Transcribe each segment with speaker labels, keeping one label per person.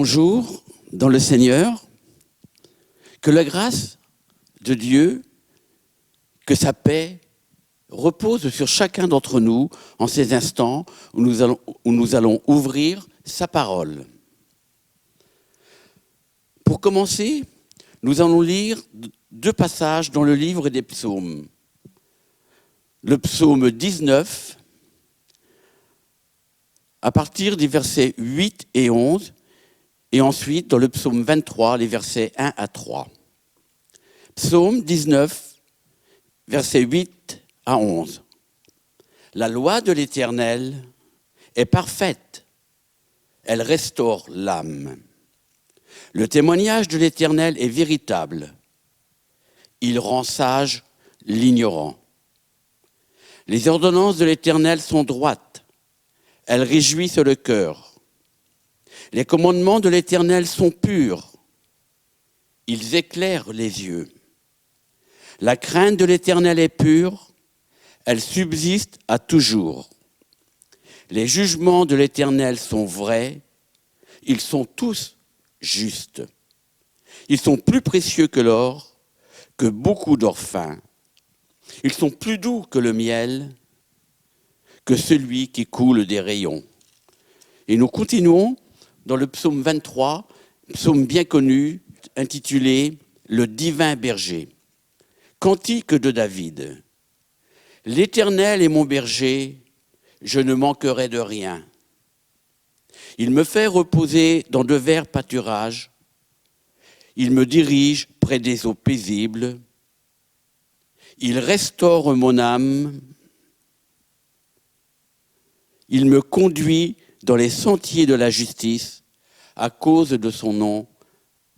Speaker 1: Bonjour dans le Seigneur, que la grâce de Dieu, que sa paix repose sur chacun d'entre nous en ces instants où nous allons ouvrir sa parole. Pour commencer, nous allons lire deux passages dans le livre des psaumes. Le psaume 19, à partir des versets 8 et 11, et ensuite dans le psaume 23, les versets 1 à 3. Psaume 19, versets 8 à 11. La loi de l'Éternel est parfaite, elle restaure l'âme. Le témoignage de l'Éternel est véritable, il rend sage l'ignorant. Les ordonnances de l'Éternel sont droites, elles réjouissent le cœur. Les commandements de l'Éternel sont purs, ils éclairent les yeux. La crainte de l'Éternel est pure, elle subsiste à toujours. Les jugements de l'Éternel sont vrais, ils sont tous justes. Ils sont plus précieux que l'or, que beaucoup d'or fin. Ils sont plus doux que le miel, que celui qui coule des rayons. Et nous continuons dans le psaume 23, psaume bien connu, intitulé « Le divin berger ». Cantique de David. L'Éternel est mon berger, je ne manquerai de rien. Il me fait reposer dans de verts pâturages. Il me dirige près des eaux paisibles. Il restaure mon âme. Il me conduit dans les sentiers de la justice à cause de son nom.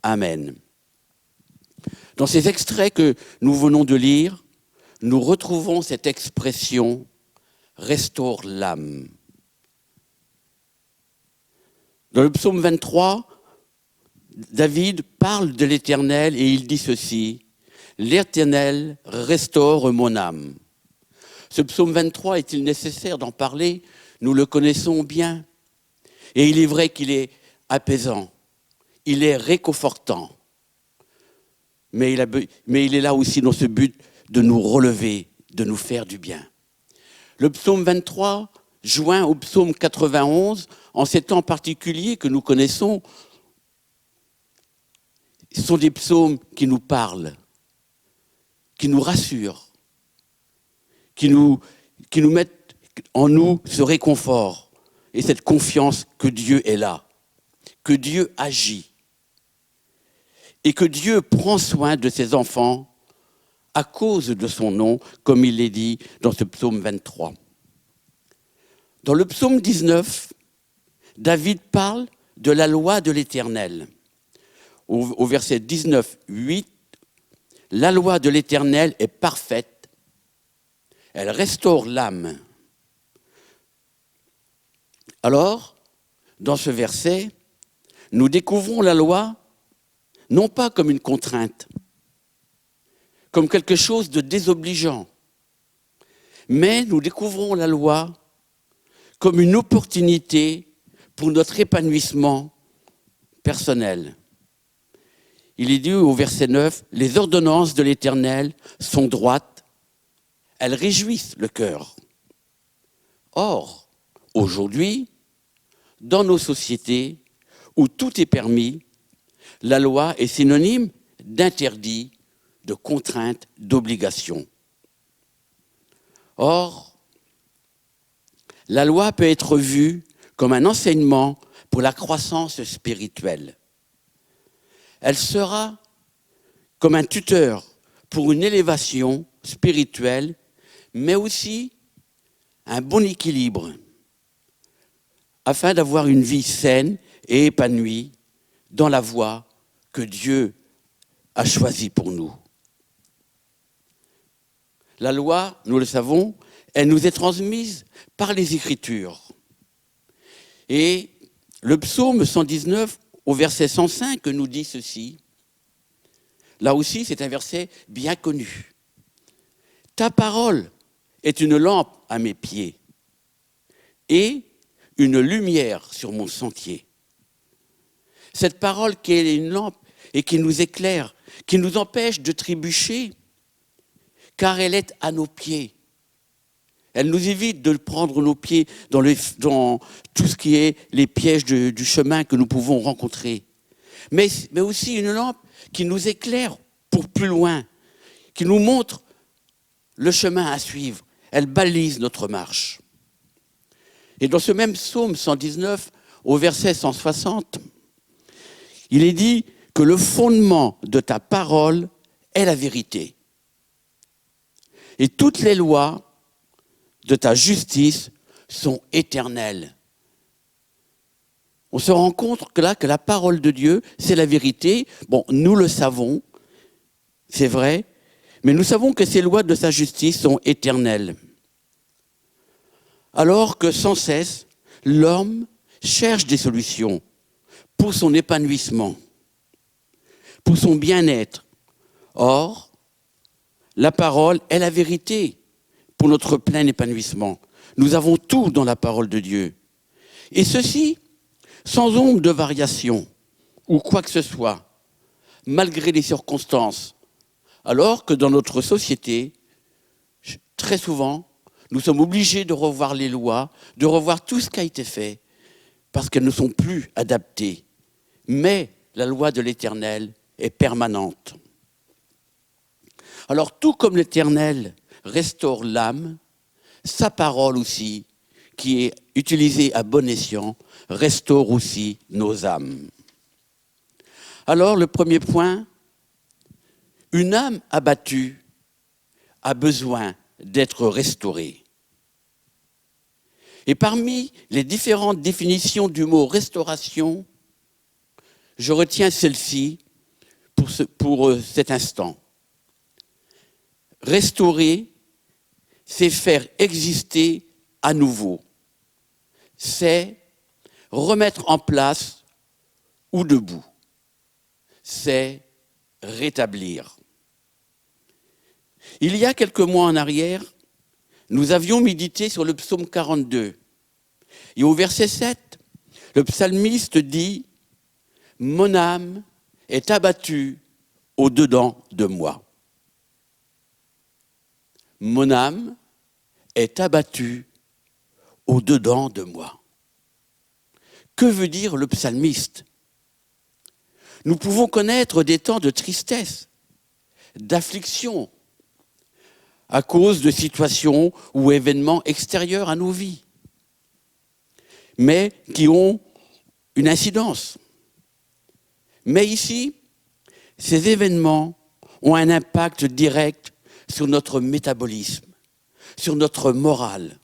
Speaker 1: Amen. Dans ces extraits que nous venons de lire, nous retrouvons cette expression « restaure l'âme ». Dans le psaume 23, David parle de l'Éternel et il dit ceci « L'Éternel restaure mon âme ». Ce psaume 23, est-il nécessaire d'en parler? Nous le connaissons bien. Et il est vrai qu'il est apaisant, il est réconfortant. Mais il est là aussi dans ce but de nous relever, de nous faire du bien. Le psaume 23, joint au psaume 91, en ces temps particuliers que nous connaissons, sont des psaumes qui nous parlent, qui nous rassurent, qui nous mettent en nous ce réconfort et cette confiance que Dieu est là, que Dieu agit et que Dieu prend soin de ses enfants à cause de son nom, comme il est dit dans ce psaume 23. Dans le psaume 19, David parle de la loi de l'Éternel. Au verset 19, 8, la loi de l'Éternel est parfaite, elle restaure l'âme. Alors, dans ce verset, nous découvrons la loi non pas comme une contrainte, comme quelque chose de désobligeant, mais nous découvrons la loi comme une opportunité pour notre épanouissement personnel. Il est dit au verset 9, « Les ordonnances de l'Éternel sont droites, elles réjouissent le cœur. » Or, aujourd'hui, dans nos sociétés où tout est permis, la loi est synonyme d'interdit, de contrainte, d'obligation. Or, la loi peut être vue comme un enseignement pour la croissance spirituelle. Elle sera comme un tuteur pour une élévation spirituelle, mais aussi un bon équilibre, afin d'avoir une vie saine et épanouie dans la voie que Dieu a choisie pour nous. La loi, nous le savons, elle nous est transmise par les Écritures. Et le psaume 119, au verset 105, nous dit ceci. Là aussi, c'est un verset bien connu. « Ta parole est une lampe à mes pieds et une lumière sur mon sentier. Cette parole qui est une lampe et qui nous éclaire, qui nous empêche de trébucher, car elle est à nos pieds. Elle nous évite de prendre nos pieds dans tout ce qui est les pièges du chemin que nous pouvons rencontrer. Mais aussi une lampe qui nous éclaire pour plus loin, qui nous montre le chemin à suivre. Elle balise notre marche. Et dans ce même psaume 119, au verset 160, il est dit que le fondement de ta parole est la vérité. Et toutes les lois de ta justice sont éternelles. On se rend compte que la parole de Dieu, c'est la vérité. Bon, nous le savons, c'est vrai, mais nous savons que ces lois de sa justice sont éternelles. Alors que sans cesse, l'homme cherche des solutions pour son épanouissement, pour son bien-être. Or, la parole est la vérité pour notre plein épanouissement. Nous avons tout dans la parole de Dieu. Et ceci, sans ombre de variation ou quoi que ce soit, malgré les circonstances. Alors que dans notre société, très souvent, nous sommes obligés de revoir les lois, de revoir tout ce qui a été fait, parce qu'elles ne sont plus adaptées. Mais la loi de l'Éternel est permanente. Alors, tout comme l'Éternel restaure l'âme, sa parole aussi, qui est utilisée à bon escient, restaure aussi nos âmes. Alors, le premier point, une âme abattue a besoin d'être restaurée. Et parmi les différentes définitions du mot restauration, je retiens celle-ci pour cet instant. Restaurer, c'est faire exister à nouveau. C'est remettre en place ou debout. C'est rétablir. Il y a quelques mois en arrière, nous avions médité sur le psaume 42. Et au verset 7, le psalmiste dit « Mon âme est abattue au-dedans de moi. » Mon âme est abattue au-dedans de moi. Que veut dire le psalmiste ? Nous pouvons connaître des temps de tristesse, d'affliction, à cause de situations ou événements extérieurs à nos vies, mais qui ont une incidence. Mais ici, ces événements ont un impact direct sur notre métabolisme, sur notre morale.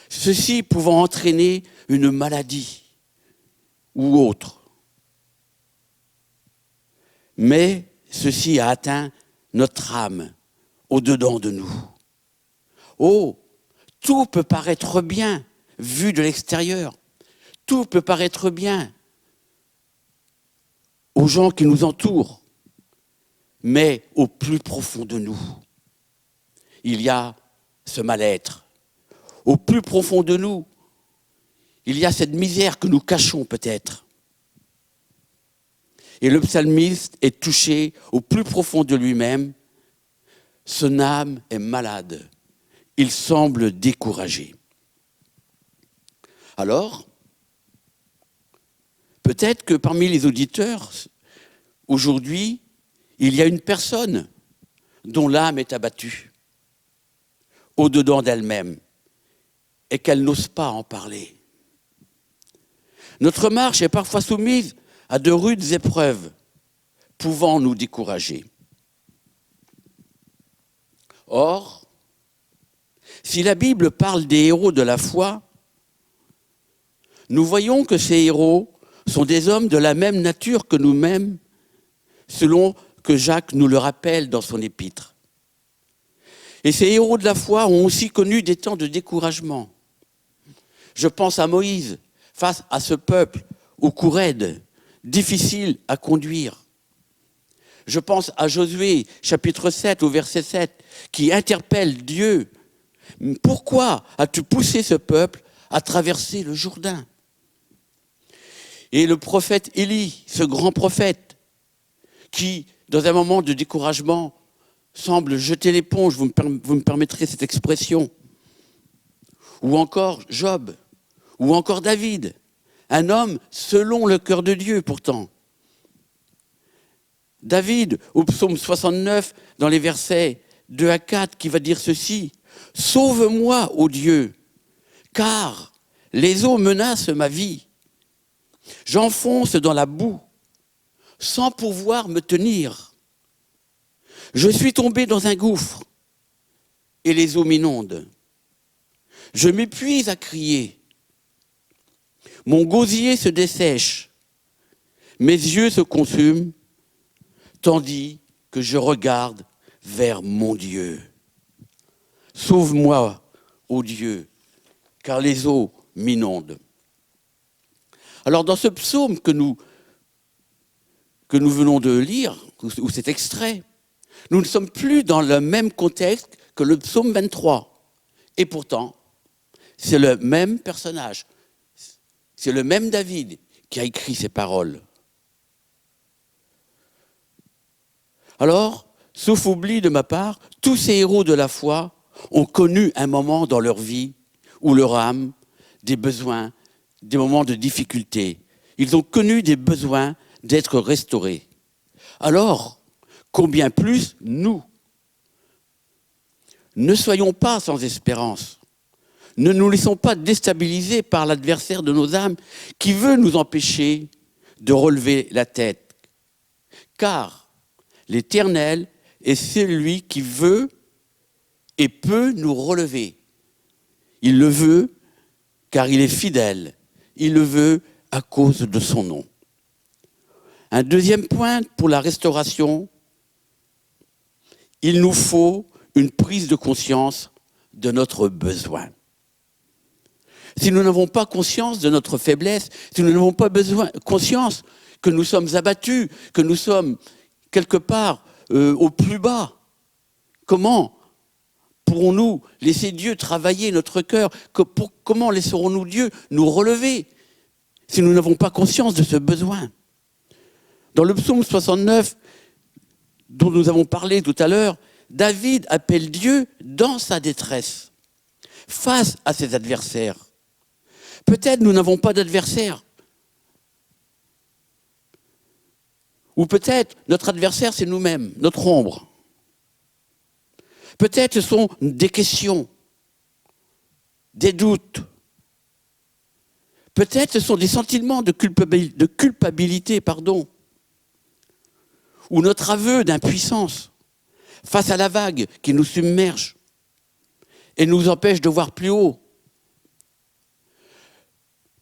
Speaker 1: Ceci pouvant entraîner une maladie ou autre. Mais ceci a atteint notre âme au-dedans de nous. Oh, tout peut paraître bien vu de l'extérieur. Tout peut paraître bien aux gens qui nous entourent. Mais au plus profond de nous, il y a ce mal-être. Au plus profond de nous, il y a cette misère que nous cachons peut-être. Et le psalmiste est touché au plus profond de lui-même. Son âme est malade. Il semble découragé. Alors, peut-être que parmi les auditeurs, aujourd'hui, il y a une personne dont l'âme est abattue au-dedans d'elle-même et qu'elle n'ose pas en parler. Notre marche est parfois soumise à de rudes épreuves pouvant nous décourager. Or, si la Bible parle des héros de la foi, nous voyons que ces héros sont des hommes de la même nature que nous-mêmes, selon que Jacques nous le rappelle dans son épître. Et ces héros de la foi ont aussi connu des temps de découragement. Je pense à Moïse, face à ce peuple au cou raide, difficile à conduire. Je pense à Josué, chapitre 7, au verset 7, qui interpelle Dieu. Pourquoi as-tu poussé ce peuple à traverser le Jourdain ? Et le prophète Élie, ce grand prophète, qui, dans un moment de découragement, semble jeter l'éponge, vous me permettrez cette expression, ou encore Job, ou encore David, un homme selon le cœur de Dieu pourtant. David, au psaume 69, dans les versets 2 à 4, qui va dire ceci, « Sauve-moi, ô Dieu, car les eaux menacent ma vie. J'enfonce dans la boue, sans pouvoir me tenir. Je suis tombé dans un gouffre, et les eaux m'inondent. Je m'épuise à crier. Mon gosier se dessèche, mes yeux se consument, tandis que je regarde vers mon Dieu. Sauve-moi, ô Dieu, car les eaux m'inondent. » Alors dans ce psaume que nous venons de lire, ou cet extrait, nous ne sommes plus dans le même contexte que le psaume 23. Et pourtant, c'est le même personnage, c'est le même David qui a écrit ces paroles. Alors, sauf oubli de ma part, tous ces héros de la foi ont connu un moment dans leur vie où leur âme, des besoins, des moments de difficulté. Ils ont connu des besoins d'être restaurés. Alors, combien plus nous? Ne soyons pas sans espérance. Ne nous laissons pas déstabiliser par l'adversaire de nos âmes qui veut nous empêcher de relever la tête. Car l'Éternel est celui qui veut et peut nous relever. Il le veut car il est fidèle. Il le veut à cause de son nom. Un deuxième point pour la restauration, il nous faut une prise de conscience de notre besoin. Si nous n'avons pas conscience de notre faiblesse, si nous n'avons pas conscience que nous sommes abattus, que nous sommes quelque part au plus bas, comment pourrons-nous laisser Dieu travailler notre cœur? Comment laisserons-nous Dieu nous relever si nous n'avons pas conscience de ce besoin? Dans le psaume 69, dont nous avons parlé tout à l'heure, David appelle Dieu dans sa détresse, face à ses adversaires. Peut-être nous n'avons pas d'adversaire. Ou peut-être notre adversaire, c'est nous-mêmes, notre ombre. Peut-être ce sont des questions, des doutes. Peut-être ce sont des sentiments de culpabilité, ou notre aveu d'impuissance face à la vague qui nous submerge et nous empêche de voir plus haut.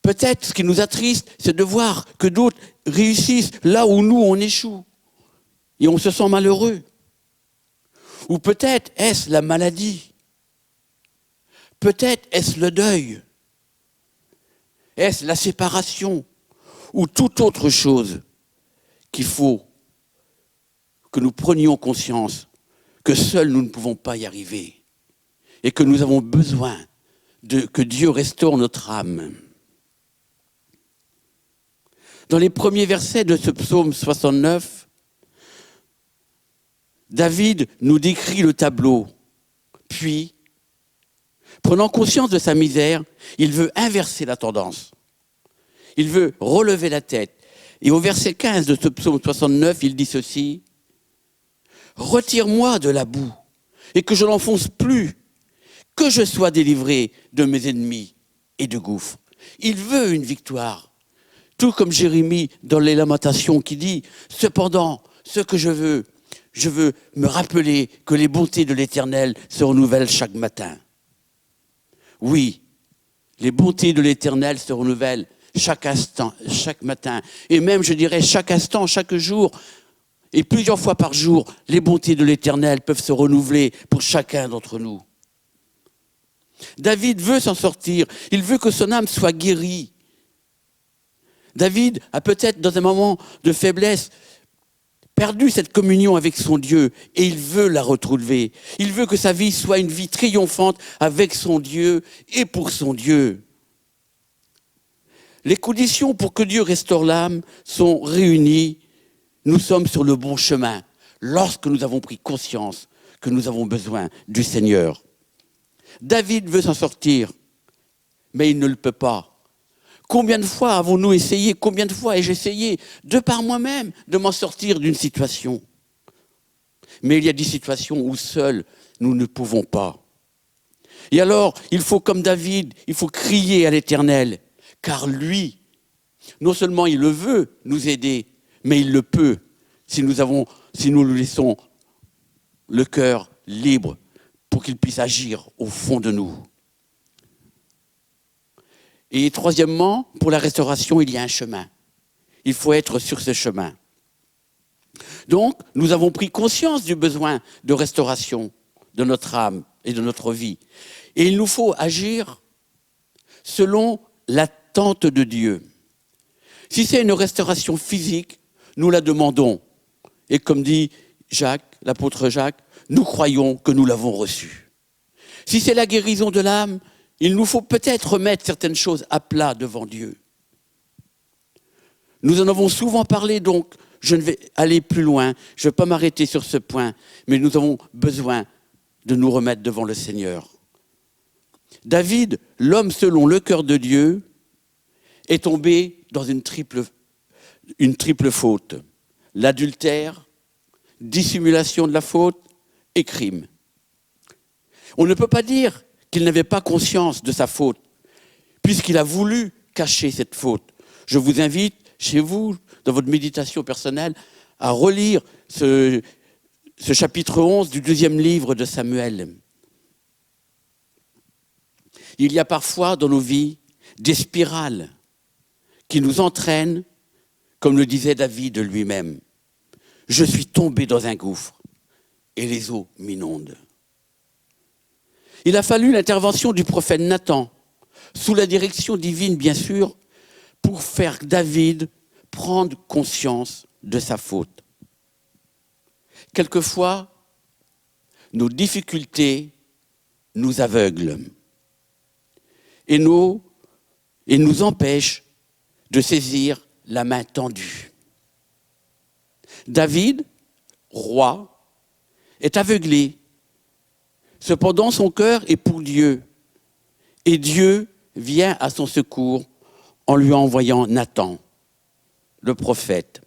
Speaker 1: Peut-être ce qui nous attriste, c'est de voir que d'autres réussissent là où nous, on échoue. Et on se sent malheureux. Ou peut-être est-ce la maladie. Peut-être est-ce le deuil. Est-ce la séparation. Ou toute autre chose qu'il faut que nous prenions conscience que seuls nous ne pouvons pas y arriver. Et que nous avons besoin que Dieu restaure notre âme. Dans les premiers versets de ce psaume 69, David nous décrit le tableau. Puis, prenant conscience de sa misère, il veut inverser la tendance. Il veut relever la tête. Et au verset 15 de ce psaume 69, il dit ceci, « Retire-moi de la boue et que je n'enfonce plus, que je sois délivré de mes ennemis et de gouffres. » Il veut une victoire. Tout comme Jérémie dans les Lamentations qui dit « Cependant, ce que je veux me rappeler que les bontés de l'Éternel se renouvellent chaque matin. » Oui, les bontés de l'Éternel se renouvellent chaque instant, chaque matin. Et même, je dirais, chaque instant, chaque jour, et plusieurs fois par jour, les bontés de l'Éternel peuvent se renouveler pour chacun d'entre nous. David veut s'en sortir. Il veut que son âme soit guérie. David a peut-être, dans un moment de faiblesse, perdu cette communion avec son Dieu et il veut la retrouver. Il veut que sa vie soit une vie triomphante avec son Dieu et pour son Dieu. Les conditions pour que Dieu restaure l'âme sont réunies. Nous sommes sur le bon chemin lorsque nous avons pris conscience que nous avons besoin du Seigneur. David veut s'en sortir, mais il ne le peut pas. Combien de fois avons-nous essayé, combien de fois ai-je essayé, de par moi-même, de m'en sortir d'une situation? Mais il y a des situations où seuls nous ne pouvons pas. Et alors, il faut, comme David, il faut crier à l'Éternel, car lui, non seulement il le veut nous aider, mais il le peut si nous lui laissons le cœur libre pour qu'il puisse agir au fond de nous. Et troisièmement, pour la restauration, il y a un chemin. Il faut être sur ce chemin. Donc, nous avons pris conscience du besoin de restauration de notre âme et de notre vie. Et il nous faut agir selon l'attente de Dieu. Si c'est une restauration physique, nous la demandons. Et comme dit Jacques, l'apôtre Jacques, nous croyons que nous l'avons reçue. Si c'est la guérison de l'âme, il nous faut peut-être remettre certaines choses à plat devant Dieu. Nous en avons souvent parlé, donc je ne vais aller plus loin, je ne vais pas m'arrêter sur ce point, mais nous avons besoin de nous remettre devant le Seigneur. David, l'homme selon le cœur de Dieu, est tombé dans une triple faute. L'adultère, dissimulation de la faute et crime. On ne peut pas dire qu'il n'avait pas conscience de sa faute, puisqu'il a voulu cacher cette faute. Je vous invite, chez vous, dans votre méditation personnelle, à relire ce chapitre 11 du 2e livre de Samuel. Il y a parfois dans nos vies des spirales qui nous entraînent, comme le disait David lui-même. Je suis tombé dans un gouffre et les eaux m'inondent. Il a fallu l'intervention du prophète Nathan, sous la direction divine bien sûr, pour faire David prendre conscience de sa faute. Quelquefois, nos difficultés nous aveuglent et nous empêchent de saisir la main tendue. David, roi, est aveuglé. Cependant, son cœur est pour Dieu. Et Dieu vient à son secours en lui envoyant Nathan, le prophète.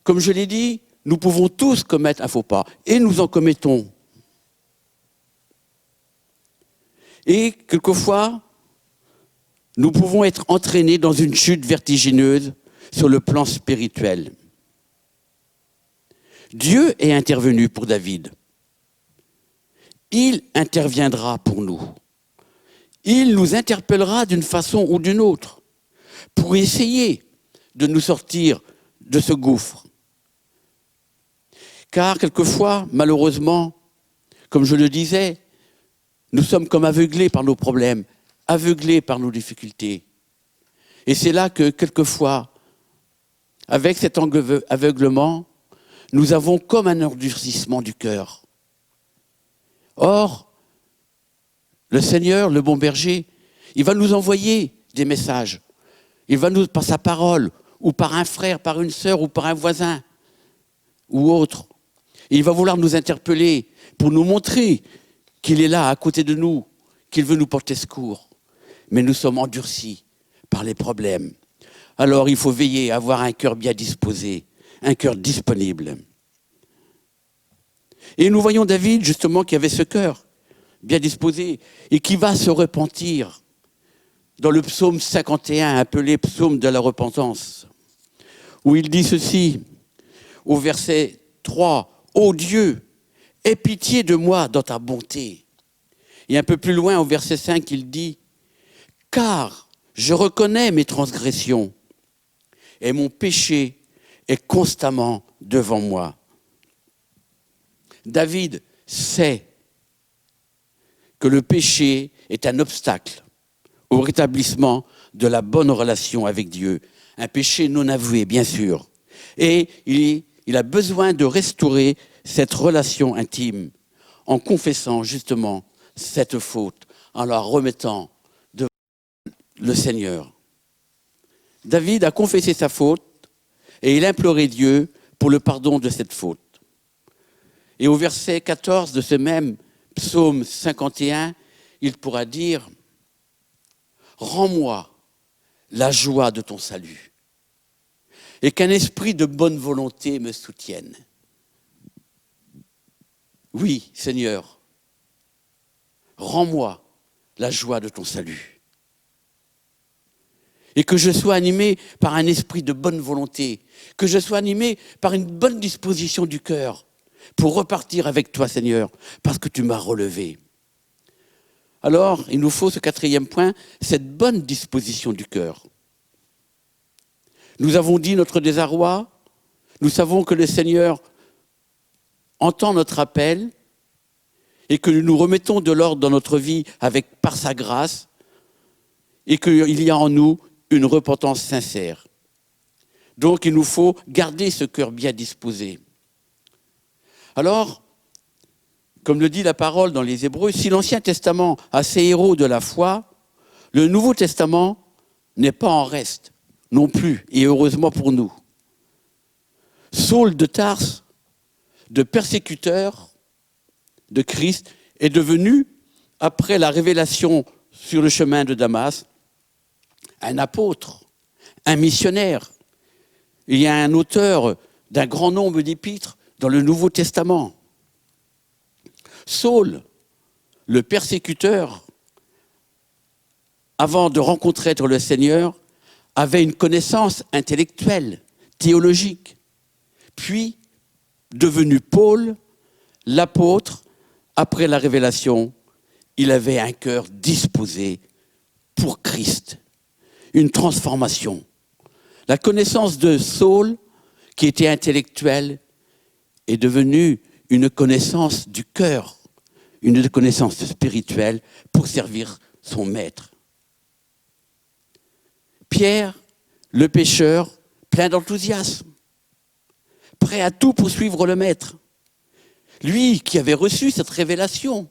Speaker 1: Comme je l'ai dit, nous pouvons tous commettre un faux pas. Et nous en commettons. Et quelquefois, nous pouvons être entraînés dans une chute vertigineuse sur le plan spirituel. Dieu est intervenu pour David. Il interviendra pour nous. Il nous interpellera d'une façon ou d'une autre pour essayer de nous sortir de ce gouffre. Car quelquefois, malheureusement, comme je le disais, nous sommes comme aveuglés par nos problèmes, aveuglés par nos difficultés. Et c'est là que quelquefois, avec cet aveuglement, nous avons comme un endurcissement du cœur. Or, le Seigneur, le bon berger, il va nous envoyer des messages. Il va nous, par sa parole, ou par un frère, par une sœur, ou par un voisin, ou autre. Et il va vouloir nous interpeller pour nous montrer qu'il est là, à côté de nous, qu'il veut nous porter secours. Mais nous sommes endurcis par les problèmes. Alors, il faut veiller à avoir un cœur bien disposé, un cœur disponible. Et nous voyons David, justement, qui avait ce cœur bien disposé et qui va se repentir dans le psaume 51, appelé psaume de la repentance, où il dit ceci, au verset 3, « Ô Dieu, aie pitié de moi dans ta bonté. » Et un peu plus loin, au verset 5, il dit, « Car je reconnais mes transgressions et mon péché est constamment devant moi. » David sait que le péché est un obstacle au rétablissement de la bonne relation avec Dieu. Un péché non avoué, bien sûr. Et il a besoin de restaurer cette relation intime en confessant justement cette faute, en la remettant devant le Seigneur. David a confessé sa faute et il a imploré Dieu pour le pardon de cette faute. Et au verset 14 de ce même psaume 51, il pourra dire « Rends-moi la joie de ton salut et qu'un esprit de bonne volonté me soutienne. » Oui, Seigneur, rends-moi la joie de ton salut. Et que je sois animé par un esprit de bonne volonté, que je sois animé par une bonne disposition du cœur pour repartir avec toi, Seigneur, parce que tu m'as relevé. Alors, il nous faut ce 4e point, cette bonne disposition du cœur. Nous avons dit notre désarroi, nous savons que le Seigneur entend notre appel et que nous nous remettons de l'ordre dans notre vie par sa grâce et qu'il y a en nous une repentance sincère. Donc il nous faut garder ce cœur bien disposé. Alors, comme le dit la parole dans les Hébreux, si l'Ancien Testament a ses héros de la foi, le Nouveau Testament n'est pas en reste non plus, et heureusement pour nous. Saul de Tarse, de persécuteur de Christ, est devenu, après la révélation sur le chemin de Damas, un apôtre, un missionnaire. Il y a un auteur d'un grand nombre d'épîtres dans le Nouveau Testament. Saul, le persécuteur, avant de rencontrer le Seigneur, avait une connaissance intellectuelle, théologique. Puis, devenu Paul, l'apôtre, après la révélation, il avait un cœur disposé pour Christ. Une transformation. La connaissance de Saul, qui était intellectuelle, est devenue une connaissance du cœur, une connaissance spirituelle pour servir son maître. Pierre, le pécheur, plein d'enthousiasme, prêt à tout pour suivre le maître. Lui qui avait reçu cette révélation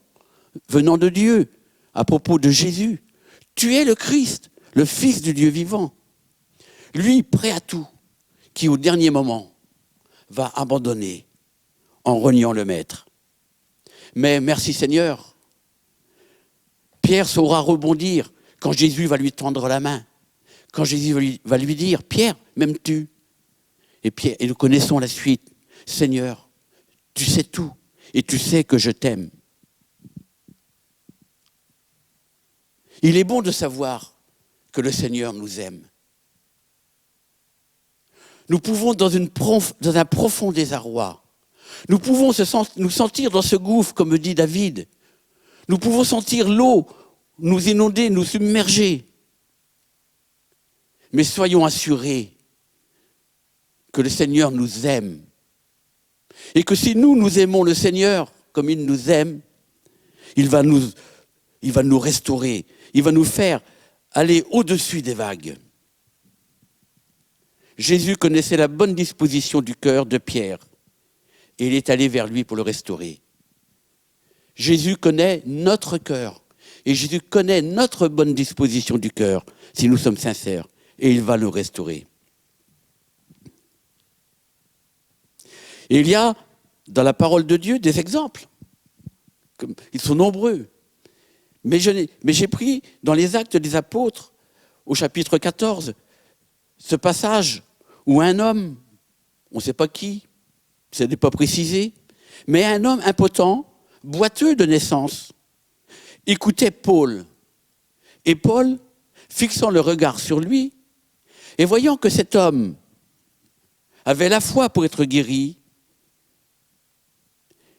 Speaker 1: venant de Dieu à propos de Jésus. Tu es le Christ, le Fils du Dieu vivant. Lui, prêt à tout, qui au dernier moment va abandonner en reniant le maître. Mais merci Seigneur, Pierre saura rebondir quand Jésus va lui tendre la main. Quand Jésus va lui dire, Pierre, m'aimes-tu ? Et nous connaissons la suite. Seigneur, tu sais tout et tu sais que je t'aime. Il est bon de savoir que le Seigneur nous aime. Nous pouvons, dans un profond désarroi, nous pouvons nous sentir dans ce gouffre, comme dit David. Nous pouvons sentir l'eau nous inonder, nous submerger. Mais soyons assurés que le Seigneur nous aime. Et que si nous aimons le Seigneur comme il nous aime, il va nous restaurer. Il va nous faire aller au-dessus des vagues. Jésus connaissait la bonne disposition du cœur de Pierre et il est allé vers lui pour le restaurer. Jésus connaît notre cœur et Jésus connaît notre bonne disposition du cœur si nous sommes sincères et il va nous restaurer. Et il y a dans la parole de Dieu des exemples. Ils sont nombreux. Mais j'ai pris dans les Actes des Apôtres, au chapitre 14, ce passage où un homme, on ne sait pas qui, ça n'est pas précisé, mais un homme impotent, boiteux de naissance, écoutait Paul. Et Paul, fixant le regard sur lui, et voyant que cet homme avait la foi pour être guéri,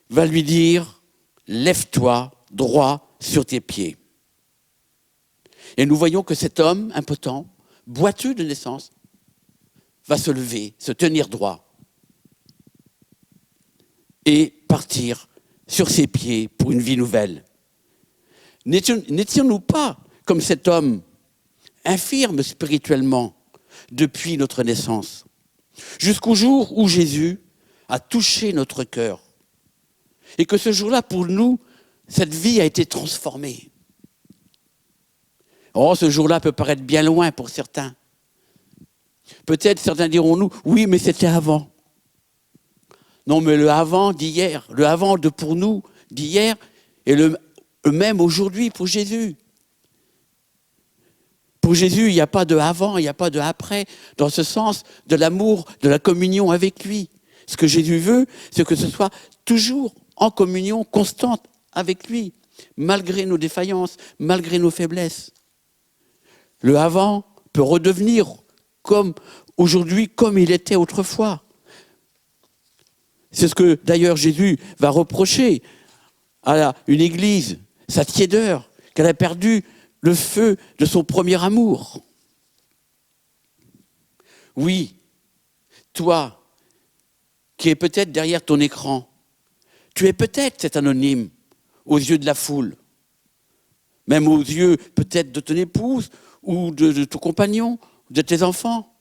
Speaker 1: va lui dire, lève-toi droit sur tes pieds. Et nous voyons que cet homme impotent, boiteux de naissance, va se lever, se tenir droit et partir sur ses pieds pour une vie nouvelle. N'étions-nous pas comme cet homme, infirme spirituellement depuis notre naissance, jusqu'au jour où Jésus a touché notre cœur et que ce jour-là, pour nous, cette vie a été transformée. Oh, ce jour-là peut paraître bien loin pour certains. Peut-être certains diront-nous, oui, mais c'était avant. Non, mais le avant d'hier, le avant de pour nous d'hier est le même aujourd'hui pour Jésus. Pour Jésus, il n'y a pas de avant, il n'y a pas de après, dans ce sens de l'amour, de la communion avec lui. Ce que Jésus veut, c'est que ce soit toujours en communion constante avec lui, malgré nos défaillances, malgré nos faiblesses. Le avant peut redevenir comme aujourd'hui, comme il était autrefois. C'est ce que d'ailleurs Jésus va reprocher à une église, sa tiédeur, qu'elle a perdu le feu de son premier amour. Oui, toi, qui es peut-être derrière ton écran, tu es peut-être cet anonyme aux yeux de la foule, même aux yeux peut-être de ton épouse ou de ton compagnon, de tes enfants.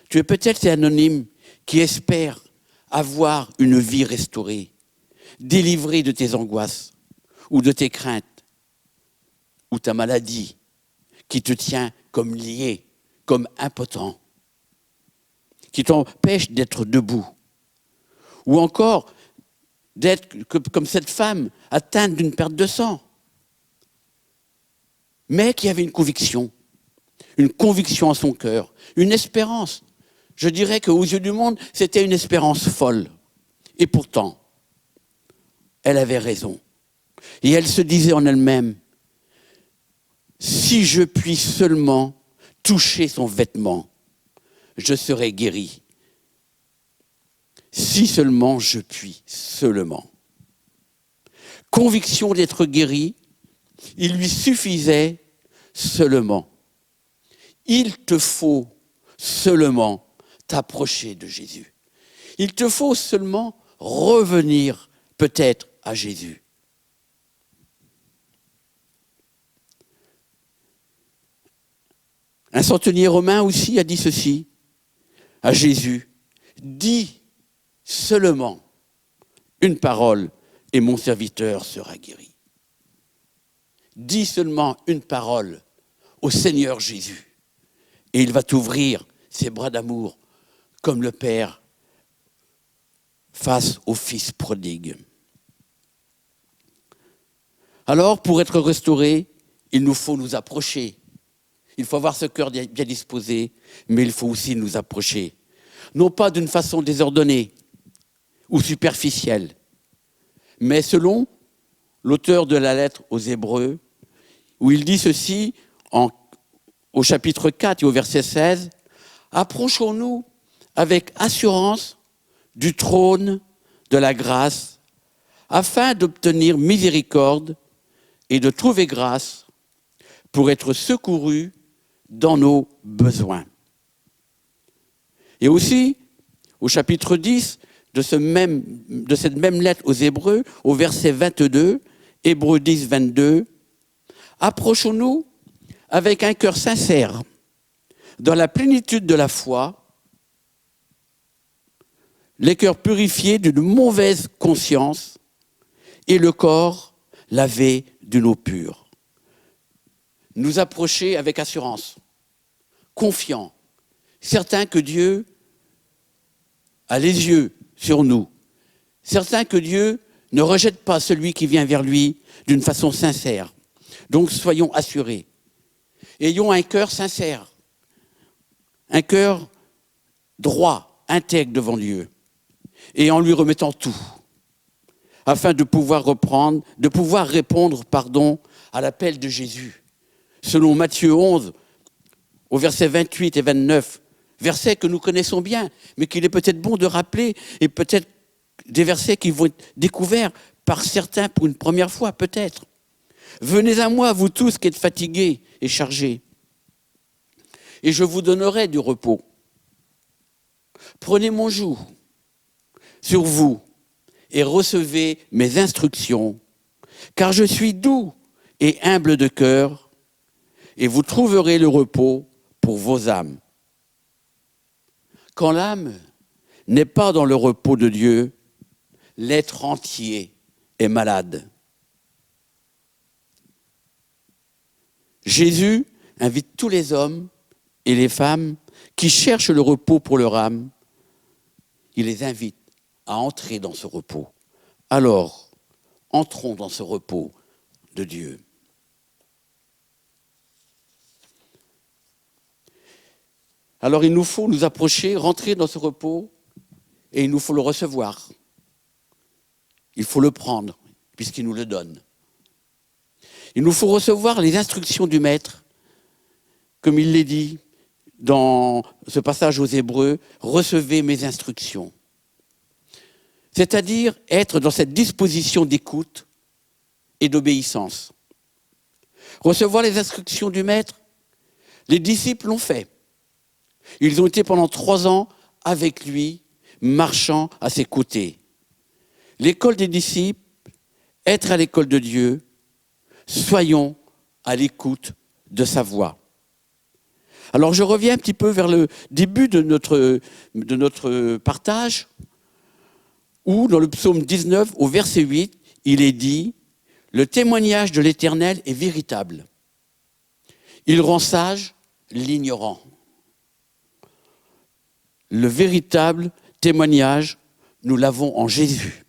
Speaker 1: Tu es peut-être cet anonyme qui espère avoir une vie restaurée, délivrée de tes angoisses ou de tes craintes ou ta maladie qui te tient comme lié, comme impotent, qui t'empêche d'être debout. Ou encore d'être comme cette femme atteinte d'une perte de sang, mais qui avait une conviction en son cœur, une espérance. Je dirais qu'aux yeux du monde, c'était une espérance folle. Et pourtant, elle avait raison. Et elle se disait en elle-même, si je puis seulement toucher son vêtement, je serai guéri. Si seulement je puis, seulement. Conviction d'être guéri, il lui suffisait seulement. Il te faut seulement t'approcher de Jésus. Il te faut seulement revenir peut-être à Jésus. Un centenier romain aussi a dit ceci à Jésus, dis seulement une parole et mon serviteur sera guéri. Dis seulement une parole au Seigneur Jésus et il va t'ouvrir ses bras d'amour comme le Père face au Fils prodigue. Alors, pour être restauré, il nous faut nous approcher. Il faut avoir ce cœur bien disposé, mais il faut aussi nous approcher. Non pas d'une façon désordonnée ou superficielle, mais selon l'auteur de la lettre aux Hébreux, où il dit ceci au chapitre 4 et au verset 16, « Approchons-nous avec assurance du trône de la grâce, afin d'obtenir miséricorde et de trouver grâce pour être secourus dans nos besoins. » Et aussi, au chapitre 10 de cette même lettre aux Hébreux, au verset 22, Hébreux 10, 22, « Approchons-nous avec un cœur sincère, dans la plénitude de la foi, les cœurs purifiés d'une mauvaise conscience et le corps lavé d'une eau pure. » Nous approcher avec assurance, confiants, certains que Dieu a les yeux sur nous, certains que Dieu ne rejette pas celui qui vient vers lui d'une façon sincère. Donc soyons assurés. Ayons un cœur sincère, un cœur droit, intègre devant Dieu, et en lui remettant tout, afin de pouvoir répondre à l'appel de Jésus. Selon Matthieu 11, au verset 28 et 29, versets que nous connaissons bien, mais qu'il est peut-être bon de rappeler, et peut-être des versets qui vont être découverts par certains pour une première fois, peut-être. « Venez à moi, vous tous qui êtes fatigués et chargés, et je vous donnerai du repos. Prenez mon joug sur vous et recevez mes instructions, car je suis doux et humble de cœur, et vous trouverez le repos pour vos âmes. » Quand l'âme n'est pas dans le repos de Dieu, l'être entier est malade. Jésus invite tous les hommes et les femmes qui cherchent le repos pour leur âme. Il les invite à entrer dans ce repos. Alors, entrons dans ce repos de Dieu. Alors il nous faut nous approcher, rentrer dans ce repos, et il nous faut le recevoir. Il faut le prendre, puisqu'il nous le donne. Il nous faut recevoir les instructions du Maître, comme il les dit dans ce passage aux Hébreux, « Recevez mes instructions ». C'est-à-dire être dans cette disposition d'écoute et d'obéissance. Recevoir les instructions du Maître, les disciples l'ont fait. Ils ont été pendant 3 ans avec lui, marchant à ses côtés. L'école des disciples, être à l'école de Dieu, soyons à l'écoute de sa voix. Alors je reviens un petit peu vers le début de notre partage, où dans le psaume 19, au verset 8, il est dit « Le témoignage de l'Éternel est véritable. Il rend sage l'ignorant. » Le véritable témoignage, nous l'avons en Jésus,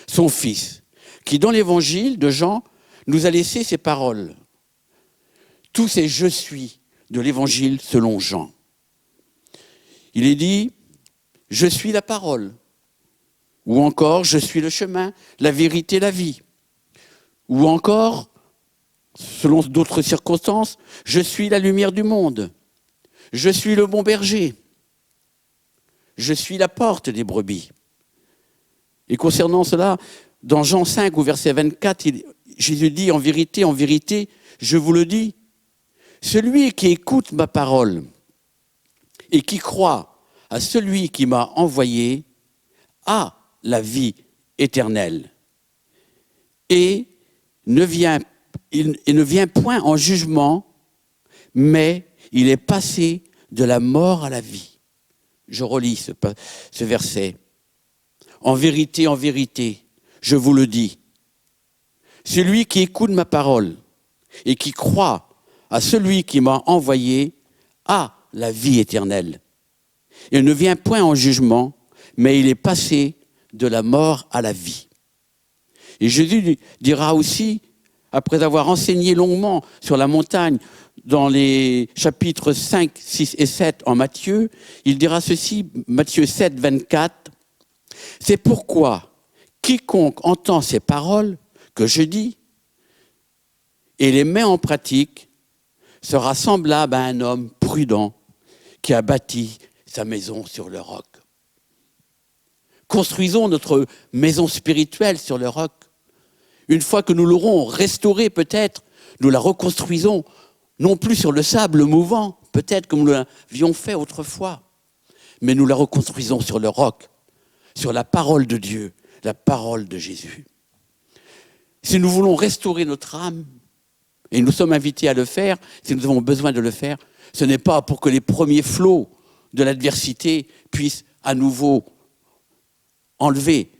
Speaker 1: son Fils, qui dans l'évangile de Jean nous a laissé ces paroles. Tous ces « je suis » de l'évangile selon Jean. Il est dit « je suis la parole » ou encore « je suis le chemin, la vérité, la vie » ou encore, selon d'autres circonstances, « je suis la lumière du monde » « je suis le bon berger » je suis la porte des brebis. Et concernant cela, dans Jean 5, au verset 24, Jésus dit, en vérité, je vous le dis, celui qui écoute ma parole et qui croit à celui qui m'a envoyé a la vie éternelle. Et ne vient point en jugement, mais il est passé de la mort à la vie. Je relis ce verset. En vérité, je vous le dis, celui qui écoute ma parole et qui croit à celui qui m'a envoyé a la vie éternelle. Il ne vient point en jugement, mais il est passé de la mort à la vie. Et Jésus dira aussi, après avoir enseigné longuement sur la montagne, dans les chapitres 5, 6 et 7 en Matthieu, il dira ceci, Matthieu 7, 24, « C'est pourquoi quiconque entend ces paroles que je dis et les met en pratique sera semblable à un homme prudent qui a bâti sa maison sur le roc. » Construisons notre maison spirituelle sur le roc. Une fois que nous l'aurons restaurée peut-être, nous la reconstruisons non plus sur le sable mouvant, peut-être comme nous l'avions fait autrefois, mais nous la reconstruisons sur le roc, sur la parole de Dieu, la parole de Jésus. Si nous voulons restaurer notre âme, et nous sommes invités à le faire, si nous avons besoin de le faire, ce n'est pas pour que les premiers flots de l'adversité puissent à nouveau enlever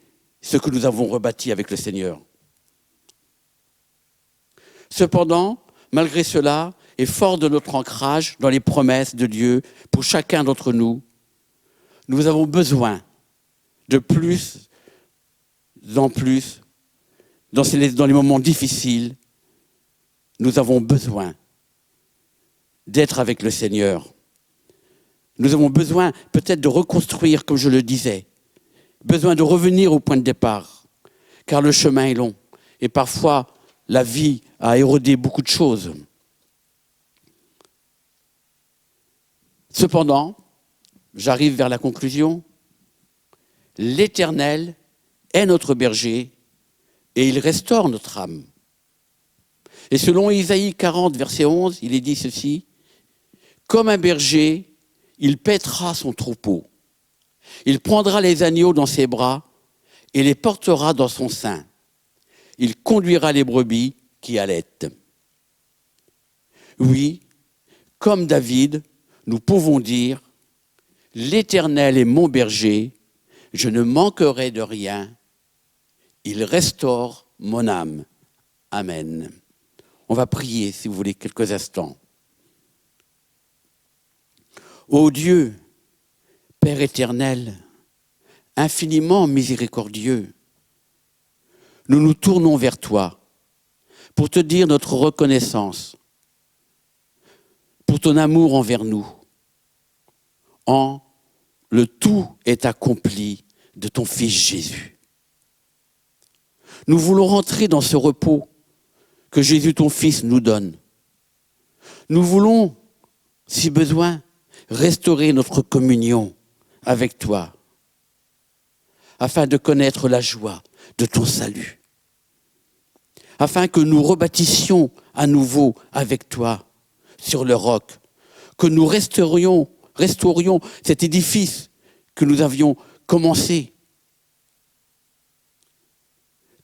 Speaker 1: ce que nous avons rebâti avec le Seigneur. Cependant, malgré cela, et fort de notre ancrage dans les promesses de Dieu pour chacun d'entre nous, nous avons besoin de plus en plus, dans les moments difficiles, nous avons besoin d'être avec le Seigneur. Nous avons besoin peut-être de reconstruire, comme je le disais, besoin de revenir au point de départ, car le chemin est long et parfois la vie a érodé beaucoup de choses. Cependant, j'arrive vers la conclusion, l'Éternel est notre berger et il restaure notre âme. Et selon Isaïe 40, verset 11, il est dit ceci, « Comme un berger, il paîtra son troupeau. Il prendra les agneaux dans ses bras et les portera dans son sein. Il conduira les brebis qui allaitent. » Oui, comme David, nous pouvons dire « L'Éternel est mon berger, je ne manquerai de rien. Il restaure mon âme. » Amen. On va prier, si vous voulez, quelques instants. Ô Dieu, Père éternel, infiniment miséricordieux, nous nous tournons vers toi pour te dire notre reconnaissance, pour ton amour envers nous, en le tout est accompli de ton Fils Jésus. Nous voulons rentrer dans ce repos que Jésus, ton Fils, nous donne. Nous voulons, si besoin, restaurer notre communion avec toi, afin de connaître la joie de ton salut, afin que nous rebâtissions à nouveau avec toi sur le roc, que nous restaurions cet édifice que nous avions commencé.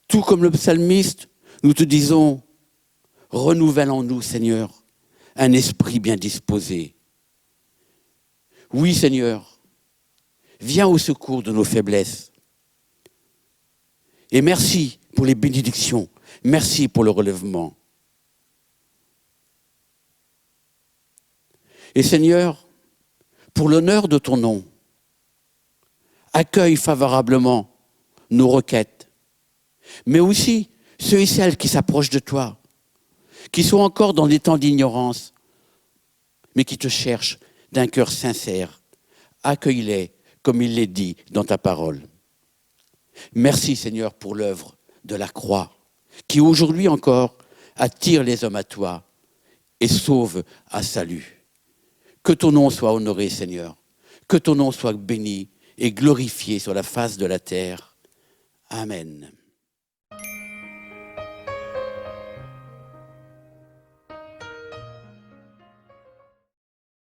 Speaker 1: Tout comme le psalmiste, nous te disons, renouvelle en nous, Seigneur, un esprit bien disposé. Oui, Seigneur, viens au secours de nos faiblesses. Et merci pour les bénédictions, merci pour le relèvement. Et Seigneur, pour l'honneur de ton nom, accueille favorablement nos requêtes, mais aussi ceux et celles qui s'approchent de toi, qui sont encore dans des temps d'ignorance, mais qui te cherchent d'un cœur sincère. Accueille-les comme il l'est dit dans ta parole. Merci Seigneur pour l'œuvre de la croix, qui aujourd'hui encore attire les hommes à toi et sauve à salut. Que ton nom soit honoré Seigneur, que ton nom soit béni et glorifié sur la face de la terre. Amen.